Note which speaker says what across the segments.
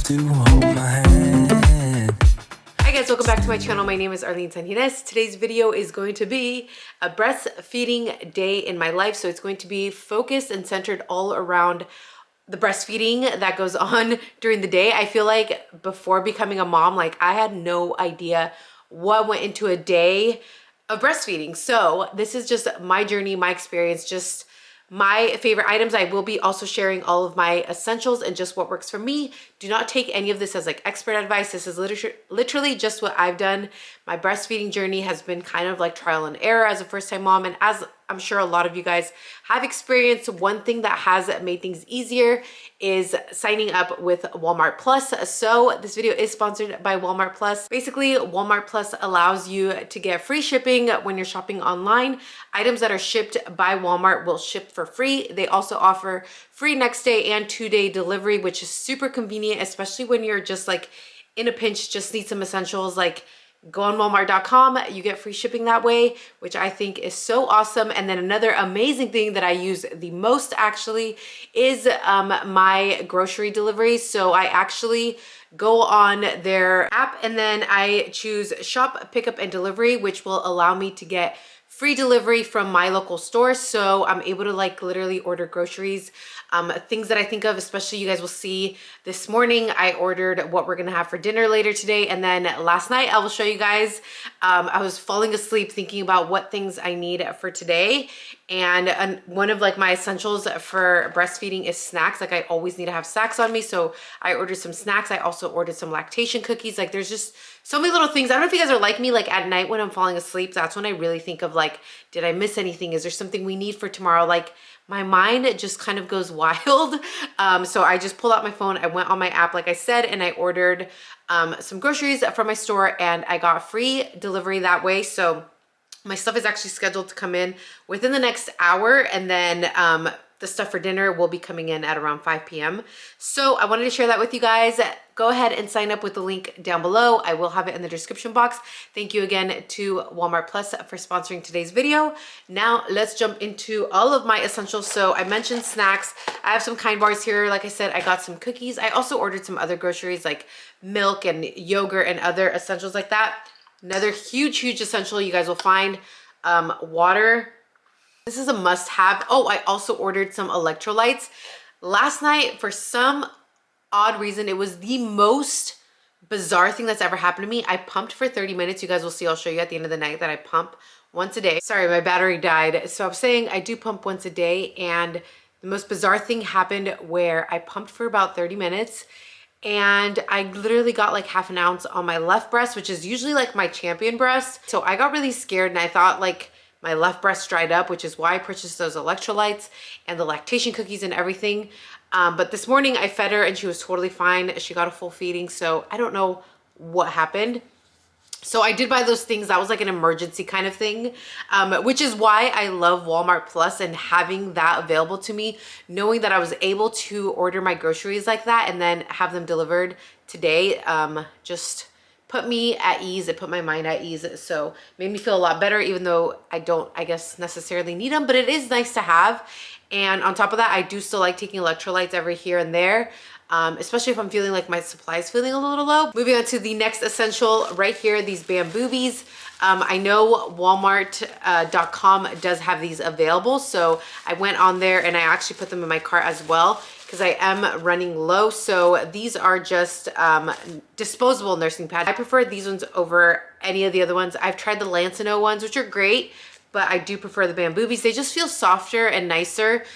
Speaker 1: to hold my hand.
Speaker 2: Hi guys, welcome back to my channel. My name is Arlyne Sanjines. Today's video is going to be a breastfeeding day in my life. So it's going to be focused and centered all around the breastfeeding that goes on during the day. I feel like before becoming a mom, like I had no idea what went into a day of breastfeeding. So this is just my journey, my experience, just my favorite items. I will be also sharing all of my essentials and just what works for me. Do not take any of this as like expert advice. This is literally just what I've done. My breastfeeding journey has been kind of like trial and error as a first-time mom, and as I'm sure a lot of you guys have experienced, one thing that has made things easier is signing up with Walmart Plus. So this video is sponsored by Walmart Plus. Basically, Walmart Plus allows you to get free shipping when you're shopping online. Items that are shipped by Walmart will ship for free. They also offer free next day and 2-day delivery, which is super convenient, especially when you're just like in a pinch, just need some essentials. Like, go on walmart.com, you get free shipping that way, which I think is so awesome. And then another amazing thing that I use the most actually is my grocery deliveries. So I actually go on their app and then I choose shop, pickup, and delivery, which will allow me to get free delivery from my local store. So I'm able to like literally order groceries, things that I think of, especially you guys will see this morning, I ordered what we're gonna have for dinner later today. And then last night, I will show you guys, I was falling asleep thinking about what things I need for today. And one of like my essentials for breastfeeding is snacks. Like I always need to have snacks on me. So I ordered some snacks. I also ordered some lactation cookies. Like there's just so many little things. I don't know if you guys are like me, like at night when I'm falling asleep, that's when I really think of like, did I miss anything? Is there something we need for tomorrow? Like my mind just kind of goes wild. So I just pulled out my phone. I went on my app, like I said, and I ordered some groceries from my store and I got free delivery that way. So my stuff is actually scheduled to come in within the next hour, and then the stuff for dinner will be coming in at around 5 p.m. So I wanted to share that with you guys. Go ahead and sign up with the link down below. I will have it in the description box. Thank you again to Walmart Plus for sponsoring today's video. Now let's jump into all of my essentials. So I mentioned snacks. I have some Kind bars here. Like I said, I got some cookies. I also ordered some other groceries like milk and yogurt and other essentials like that. Another huge essential you guys will find, water. This is a must-have. Oh, I also ordered some electrolytes. Last night, for some odd reason, it was the most bizarre thing that's ever happened to me. I pumped for 30 minutes. You guys will see, I'll show you at the end of the night that I pump once a day. Sorry, my battery died. So I'm saying I do pump once a day, and the most bizarre thing happened where I pumped for about 30 minutes and I literally got like half an ounce on my left breast, which is usually like my champion breast. So I got really scared and I thought like my left breast dried up, which is why I purchased those electrolytes and the lactation cookies and everything. But this morning I fed her and she was totally fine. She got a full feeding. So I don't know what happened. So I did buy those things. That was like an emergency kind of thing, which is why I love Walmart Plus and having that available to me, knowing that I was able to order my groceries like that and then have them delivered today. Just put me at ease. It put my mind at ease. So made me feel a lot better, even though I don't, I guess, necessarily need them, but it is nice to have. And on top of that, I do still like taking electrolytes every here and there. Especially if I'm feeling like my supply is feeling a little low. Moving on to the next essential right here, these bamboobies. I know Walmart.com does have these available. So I went on there and I actually put them in my cart as well because I am running low. So these are just disposable nursing pads. I prefer these ones over any of the other ones. I've tried the Lancino ones, which are great, but I do prefer the bamboobies. They just feel softer and nicer.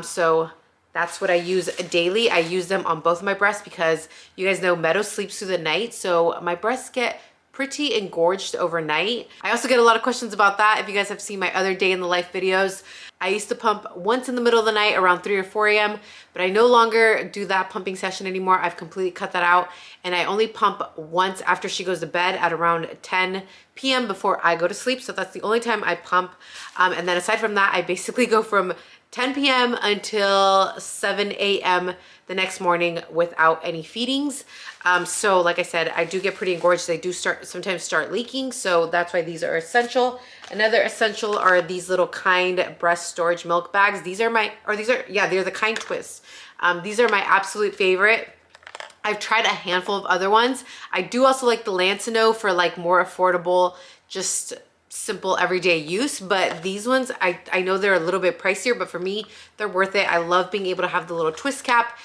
Speaker 2: So that's what I use daily. I use them on both of my breasts because you guys know Meadow sleeps through the night. So my breasts get pretty engorged overnight. I also get a lot of questions about that. If you guys have seen my other day in the life videos, I used to pump once in the middle of the night around 3 or 4 a.m. But I no longer do that pumping session anymore. I've completely cut that out. And I only pump once after she goes to bed at around 10 p.m. before I go to sleep. So that's the only time I pump. And then aside from that, I basically go from 10 p.m. until 7 a.m. the next morning without any feedings. So like I said, I do get pretty engorged. They do sometimes start leaking. So that's why these are essential. Another essential are these little Kind breast storage milk bags. They're the Kind twists. These are my absolute favorite. I've tried a handful of other ones. I do also like the Lancino for like more affordable, just simple everyday use. But these ones, I know they're a little bit pricier, but for me, they're worth it. I love being able to have the little twist cap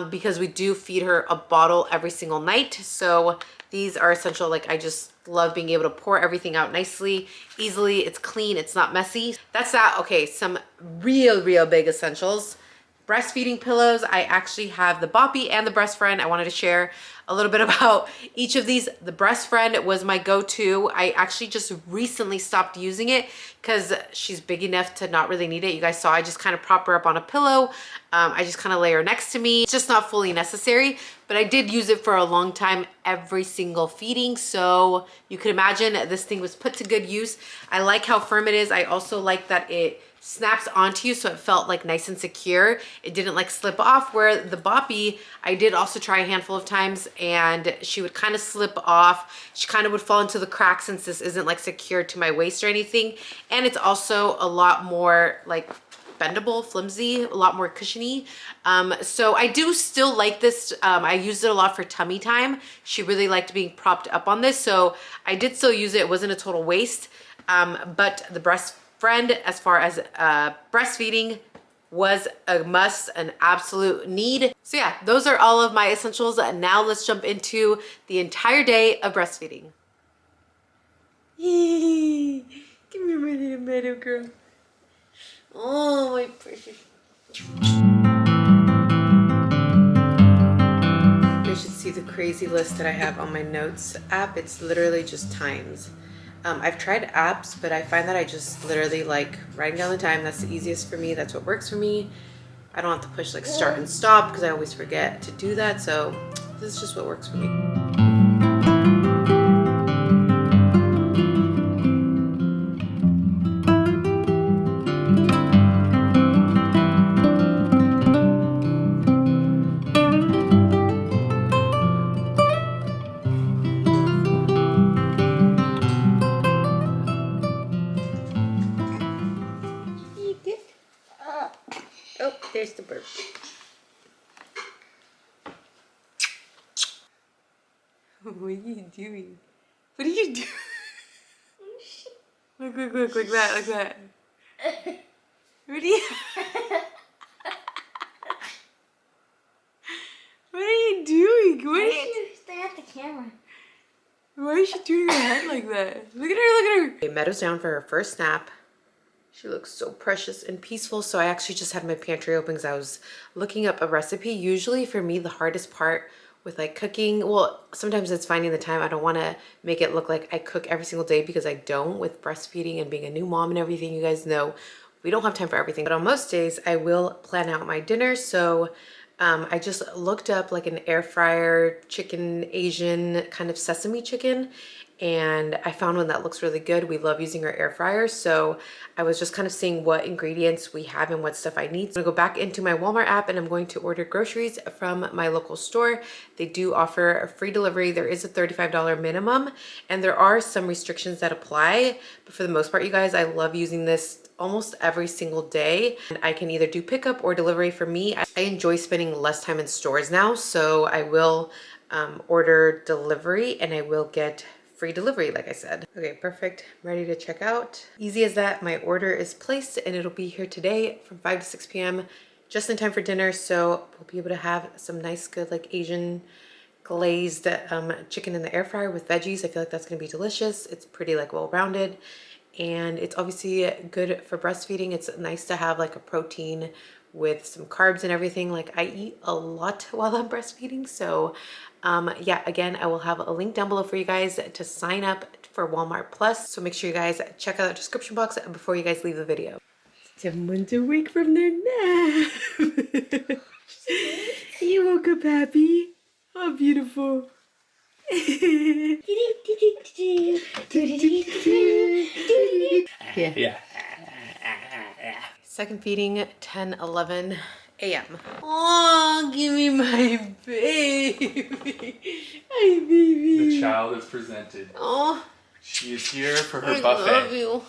Speaker 2: because we do feed her a bottle every single night. So these are essential. Like I just love being able to pour everything out nicely, easily. It's clean, it's not messy. That's that. Okay, some real big essentials. Breastfeeding pillows. I actually have the Boppy and the Breast Friend. I wanted to share a little bit about each of these. The Breast Friend was my go-to. I actually just recently stopped using it because she's big enough to not really need it. You guys saw I just kind of prop her up on a pillow. I just kind of lay her next to me. It's just not fully necessary, but I did use it for a long time every single feeding. So you could imagine this thing was put to good use. I like how firm it is. I also like that it snaps onto you, so it felt like nice and secure. It didn't like slip off, where the Boppy, I did also try a handful of times and she would kind of slip off. She kind of would fall into the crack since this isn't like secured to my waist or anything. And it's also a lot more like bendable, flimsy, a lot more cushiony. So I do still like this. I used it a lot for tummy time. She really liked being propped up on this, so I did still use it. It wasn't a total waste. But the Breast Friend, as far as breastfeeding, was a must, an absolute need. So yeah, those are all of my essentials. Now let's jump into the entire day of breastfeeding. Give me my little meadow girl. Oh, my precious. You should see the crazy list that I have on my notes app. It's literally just times. I've tried apps, but I find that I just literally like writing down the time. That's the easiest for me. That's what works for me. I don't have to push like start and stop because I always forget to do that. So this is just what works for me. Oh, there's the burp. What are you doing? What are you doing? Look, like that, like that. What are you? What are you doing? What are you
Speaker 3: stare at the camera?
Speaker 2: Why is she doing her head like that? Look at her, look at her. Okay, Meadow's down for her first nap. She looks so precious and peaceful. So I actually just had my pantry open because I was looking up a recipe. Usually for me, the hardest part with like cooking, well, sometimes it's finding the time. I don't want to make it look like I cook every single day because I don't. With breastfeeding and being a new mom and everything, you guys know we don't have time for everything. But on most days, I will plan out my dinner. So I just looked up like an air fryer chicken, Asian kind of sesame chicken, and I found one that looks really good. We love using our air fryer, so I was just kind of seeing what ingredients we have and what stuff I need. So I'm gonna go back into my Walmart app and I'm going to order groceries from my local store. They do offer a free delivery. There is a $35 minimum, and there are some restrictions that apply, but for the most part, you guys, I love using this almost every single day, and I can either do pickup or delivery. For me, I enjoy spending less time in stores now, so I will order delivery and I will get free delivery, like I said. Okay, perfect. I'm ready to check out. Easy as that. My order is placed and it'll be here today from 5 to 6 p.m. just in time for dinner, so we'll be able to have some nice, good, like Asian glazed chicken in the air fryer with veggies. I feel like that's gonna be delicious. It's pretty like well-rounded, and it's obviously good for breastfeeding. It's nice to have like a protein with some carbs and everything. Like I eat a lot while I'm breastfeeding, so yeah, again, I will have a link down below for you guys to sign up for Walmart Plus, so make sure you guys check out the description box before you guys leave the video. Someone's awake from their nap. You woke up happy. Oh, beautiful. Yeah. Second feeding, 10:11 a.m. Oh, give me my baby. Hi, baby.
Speaker 4: The child is presented.
Speaker 2: Oh,
Speaker 4: She is here for her
Speaker 2: I
Speaker 4: buffet.
Speaker 2: love you.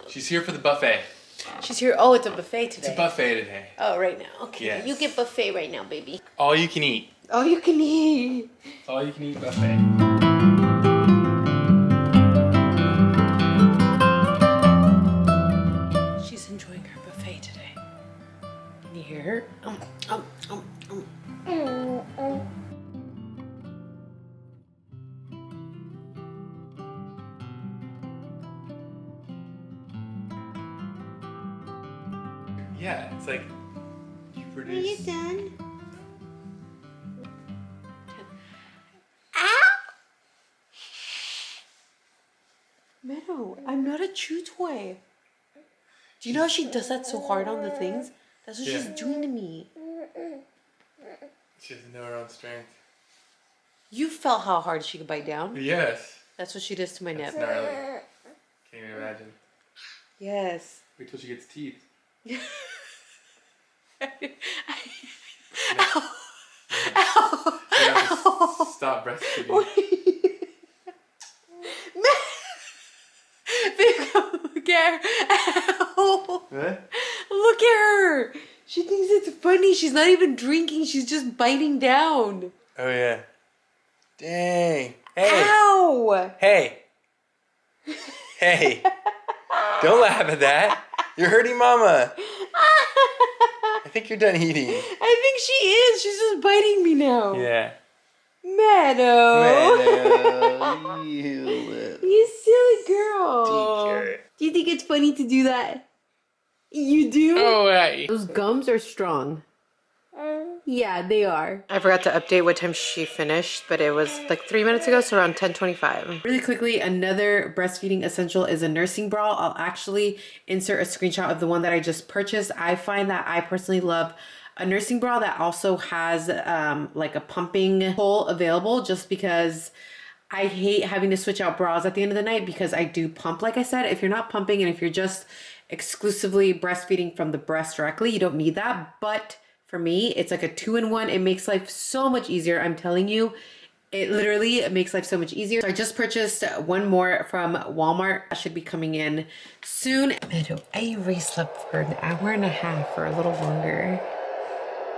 Speaker 4: She's here for the buffet.
Speaker 2: She's here. Oh, it's a buffet today.
Speaker 4: It's a buffet today.
Speaker 2: Oh, right now. Okay,
Speaker 4: Yes.
Speaker 2: you get buffet right now, baby.
Speaker 4: All you can eat.
Speaker 2: All you can eat.
Speaker 4: It's all you can eat buffet.
Speaker 2: She's enjoying her buffet today. Can you hear her?
Speaker 4: Yeah, it's like you
Speaker 2: Are
Speaker 4: produce.
Speaker 2: you done? Meadow, I'm not a chew toy. Do you know how she does that so hard on the things? That's what she's doing to me.
Speaker 4: She doesn't know her own strength.
Speaker 2: You felt how hard she could bite down.
Speaker 4: Yes.
Speaker 2: That's what she does to my
Speaker 4: That's
Speaker 2: nip.
Speaker 4: gnarly. Can't even imagine.
Speaker 2: Yes.
Speaker 4: Wait till she gets teeth.
Speaker 2: Ow.
Speaker 4: You have to stop breastfeeding.
Speaker 2: Look at her. Ow.
Speaker 4: What?
Speaker 2: Look at her. She thinks it's funny. She's not even drinking. She's just biting down.
Speaker 4: Oh yeah. Dang. Hey.
Speaker 2: Ow.
Speaker 4: Hey. Hey. Don't laugh at that. You're hurting Mama. I think you're done eating.
Speaker 2: I think she is. She's just biting me now.
Speaker 4: Yeah.
Speaker 2: Meadow. You silly girl.
Speaker 4: Teacher.
Speaker 2: Do you think it's funny to do that? You do?
Speaker 4: Oh, hey.
Speaker 2: Those gums are strong. Yeah, they are. I forgot to update what time she finished, but it was like 3 minutes ago, so around 10:25. Really quickly, another breastfeeding essential is a nursing bra. I'll actually insert a screenshot of the one that I just purchased. I find that I personally love a nursing bra that also has like a pumping hole available, just because I hate having to switch out bras at the end of the night because I do pump, like I said. If you're not pumping and if you're just exclusively breastfeeding from the breast directly, you don't need that. But for me, it's like a 2-in-1. It makes life so much easier. I'm telling you, it literally makes life so much easier. So I just purchased one more from Walmart. That should be coming in soon. Meadow, I already slept for an hour and a half or a little longer.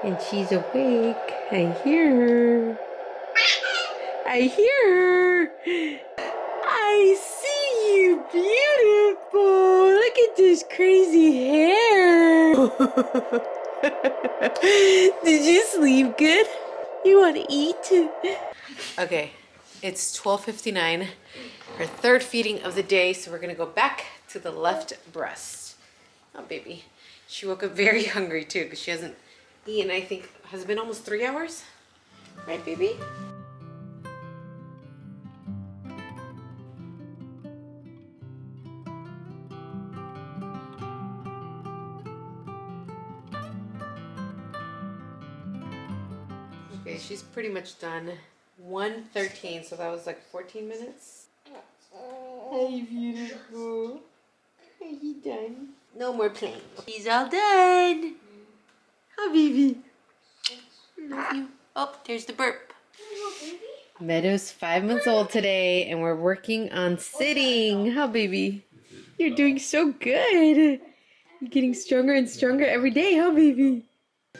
Speaker 2: And she's awake. I hear her. I hear her. I see you, beautiful. Look at this crazy hair. Did you sleep good? You want to eat? Okay, it's 12:59, her third feeding of the day, so we're gonna go back to the left breast. Oh, baby. She woke up very hungry too, because she hasn't eaten, I think, has it been almost 3 hours? Right, baby? Okay, she's pretty much done. 1:13, so that was like 14 minutes. Hey, beautiful. Are you done? No more playing. She's all done. Oh, baby. Love you. Oh, there's the burp. Meadow's 5 months old today, and we're working on sitting. How, baby? You're doing so good. You're getting stronger and stronger every day, huh, baby?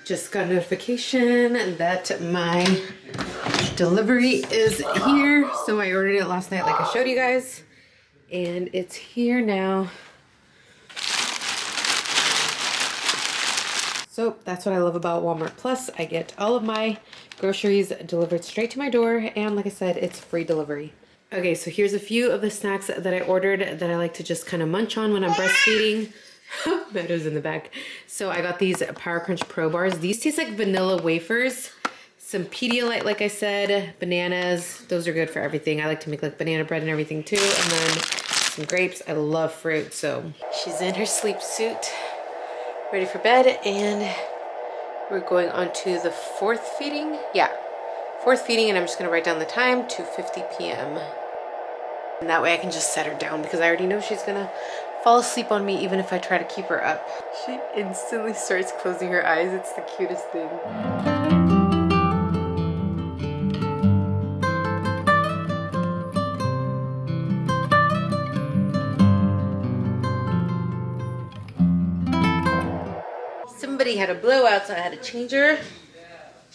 Speaker 2: Just got notification that my delivery is here. So I ordered it last night like I showed you guys. And it's here now. So that's what I love about Walmart Plus. I get all of my groceries delivered straight to my door. And like I said, it's free delivery. Okay, so here's a few of the snacks that I ordered that I like to just kind of munch on when I'm breastfeeding. Meadow's in the back. So I got these Power Crunch Pro Bars. These taste like vanilla wafers. Some Pedialyte, like I said. Bananas. Those are good for everything. I like to make like banana bread and everything too. And then some grapes. I love fruit. So she's in her sleep suit, ready for bed. And we're going on to the fourth feeding. Yeah, fourth feeding. And I'm just going to write down the time, 2:50 p.m. And that way I can just set her down because I already know she's going to fall asleep on me even if I try to keep her up. She instantly starts closing her eyes. It's the cutest thing. Somebody had a blowout, so I had to change her.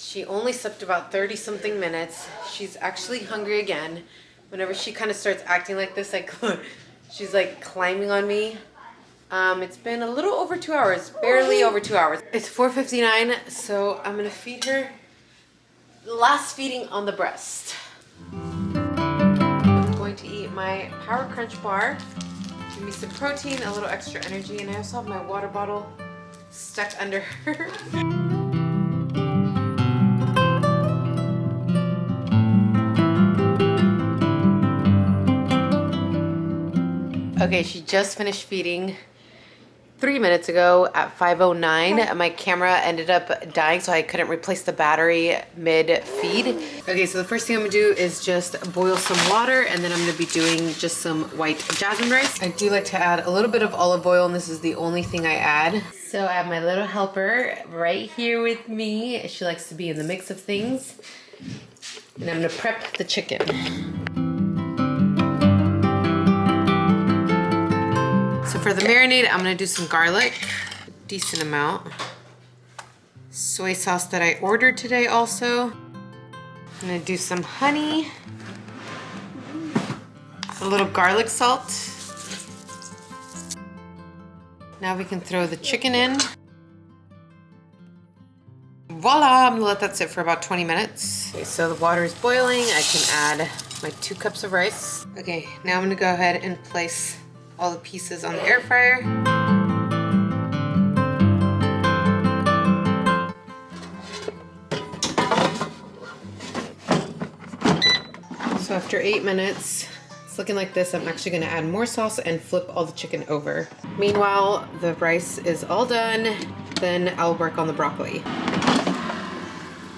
Speaker 2: She only slept about 30 something minutes. She's actually hungry again. Whenever she kind of starts acting like this, like she's like climbing on me. It's been a little over 2 hours, barely over 2 hours. It's 4:59, so I'm gonna feed her. Last feeding on the breast. I'm going to eat my Power Crunch bar. Give me some protein, a little extra energy, and I also have my water bottle stuck under her. Okay, she just finished feeding 3 minutes ago at 5:09. My camera ended up dying, so I couldn't replace the battery mid-feed. Okay, so the first thing I'm gonna do is just boil some water, and then I'm gonna be doing just some white jasmine rice. I do like to add a little bit of olive oil, and this is the only thing I add. So I have my little helper right here with me. She likes to be in the mix of things. And I'm gonna prep the chicken. So for the marinade, I'm gonna do some garlic, a decent amount. Soy sauce that I ordered today also. I'm gonna do some honey, a little garlic salt. Now we can throw the chicken in. Voila, I'm gonna let that sit for about 20 minutes. Okay, so the water is boiling. I can add my 2 cups of rice. Okay, now I'm gonna go ahead and place all the pieces on the air fryer. So after 8 minutes, it's looking like this. I'm actually gonna add more sauce and flip all the chicken over. Meanwhile, the rice is all done. Then I'll work on the broccoli.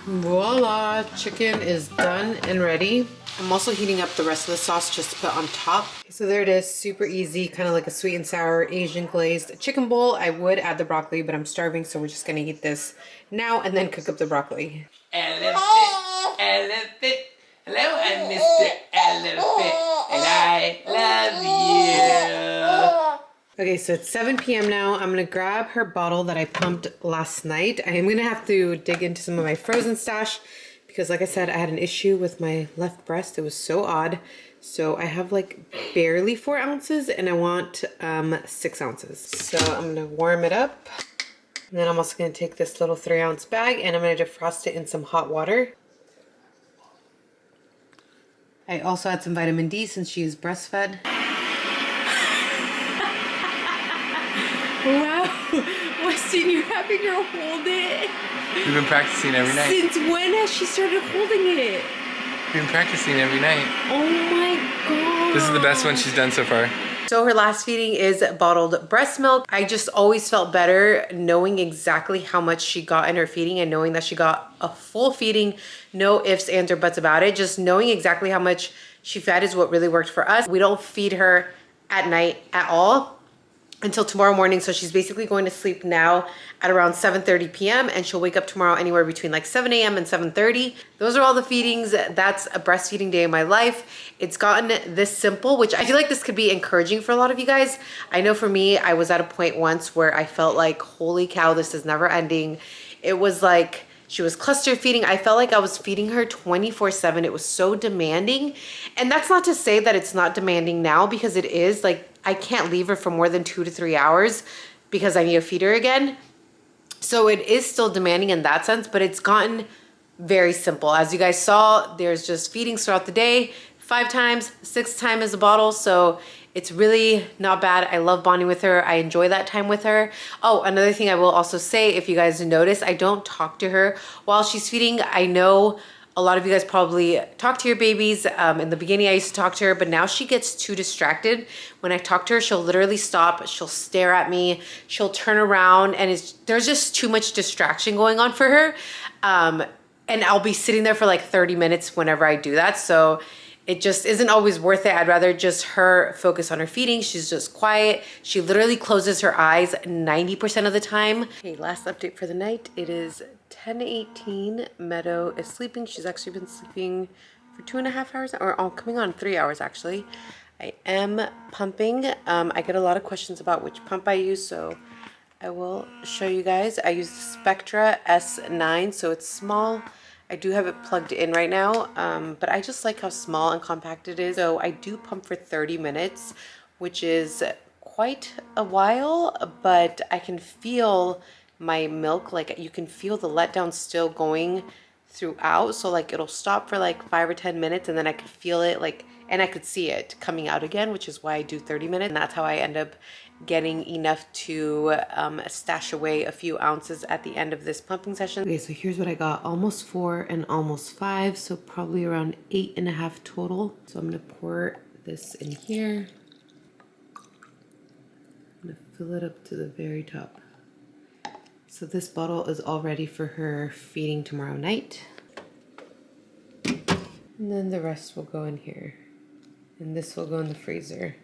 Speaker 2: Voila, chicken is done and ready. I'm also heating up the rest of the sauce just to put on top. So there it is, super easy, kind of like a sweet and sour Asian glazed chicken bowl. I would add the broccoli, but I'm starving, so we're just gonna eat this now and then cook up the broccoli.
Speaker 4: Elephant, elephant. Hello, I'm Mr. Elephant, and I love you.
Speaker 2: Okay, so it's 7 p.m. now. I'm gonna grab her bottle that I pumped last night. I am gonna have to dig into some of my frozen stash because like I said, I had an issue with my left breast. It was so odd. So I have like barely 4 ounces and I want 6 ounces. So I'm gonna warm it up. And then I'm also gonna take this little 3-ounce bag and I'm gonna defrost it in some hot water. I also had some vitamin D since she is breastfed. Wow, Weston, you're having her hold it.
Speaker 4: We've been practicing every night.
Speaker 2: Since when has she started holding it?
Speaker 4: We've been practicing every night.
Speaker 2: Oh my god.
Speaker 4: This is the best one she's done so far.
Speaker 2: So her last feeding is bottled breast milk. I just always felt better knowing exactly how much she got in her feeding and knowing that she got a full feeding, no ifs, ands, or buts about it. Just knowing exactly how much she fed is what really worked for us. We don't feed her at night at all until tomorrow morning. So she's basically going to sleep now at around 7:30 p.m. and she'll wake up tomorrow anywhere between like 7 a.m. and 7:30. Those are all the feedings. That's a breastfeeding day in my life. It's gotten this simple, which I feel like this could be encouraging for a lot of you guys. I know for me, I was at a point once where I felt like, holy cow, this is never ending. It was like, she was cluster feeding. I felt like I was feeding her 24/7. It was so demanding. And that's not to say that it's not demanding now, because it is. Like, I can't leave her for more than 2 to 3 hours because I need to feed her again. So it is still demanding in that sense, but it's gotten very simple. As you guys saw, there's just feedings throughout the day, 5 times, 6 times is a bottle. So it's really not bad. I love bonding with her. I enjoy that time with her. Oh, another thing I will also say, if you guys notice, I don't talk to her while she's feeding. I know a lot of you guys probably talk to your babies. In the beginning, I used to talk to her, but now she gets too distracted. When I talk to her, she'll literally stop. She'll stare at me. She'll turn around, and there's just too much distraction going on for her. And I'll be sitting there for like 30 minutes whenever I do that. So it just isn't always worth it. I'd rather just her focus on her feeding. She's just quiet. She literally closes her eyes 90% of the time. Okay, last update for the night. It is 10:18. Meadow is sleeping. She's actually been sleeping for 2.5 hours, or coming on 3 hours actually. I am pumping. I get a lot of questions about which pump I use, so I will show you guys. I use the Spectra S9, so it's small. I do have it plugged in right now, but I just like how small and compact it is. So I do pump for 30 minutes, which is quite a while, but I can feel my milk, like you can feel the letdown still going throughout. So like it'll stop for like 5 or 10 minutes and then I could feel it like, and I could see it coming out again, which is why I do 30 minutes. And that's how I end up getting enough to stash away a few ounces at the end of this pumping session. Okay, so here's what I got. Almost 4 and almost 5, so probably around 8.5 total. So I'm gonna pour this in here. I'm gonna fill it up to the very top. So this bottle is all ready for her feeding tomorrow night. And then the rest will go in here. And this will go in the freezer.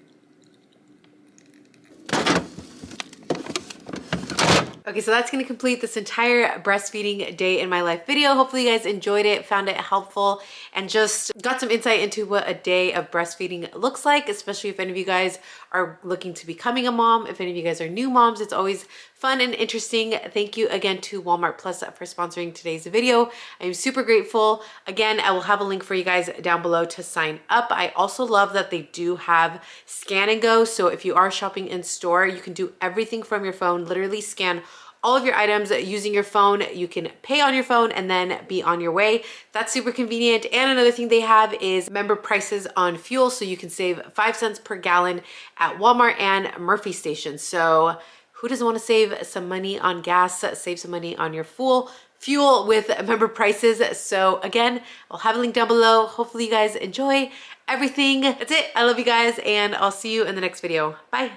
Speaker 2: Okay, so that's gonna complete this entire breastfeeding day in my life video. Hopefully you guys enjoyed it, found it helpful, and just got some insight into what a day of breastfeeding looks like, especially if any of you guys are looking to becoming a mom. If any of you guys are new moms, it's always fun and interesting. Thank you again to Walmart Plus for sponsoring today's video. I'm super grateful. Again, I will have a link for you guys down below to sign up. I also love that they do have scan and go. So if you are shopping in store, you can do everything from your phone, literally scan all of your items using your phone. You can pay on your phone and then be on your way. That's super convenient. And another thing they have is member prices on fuel. So you can save 5 cents per gallon at Walmart and Murphy stations. So who doesn't want to save some money on gas, save some money on your fuel with member prices? So again, I'll have a link down below. Hopefully you guys enjoy everything. That's it. I love you guys and I'll see you in the next video. Bye.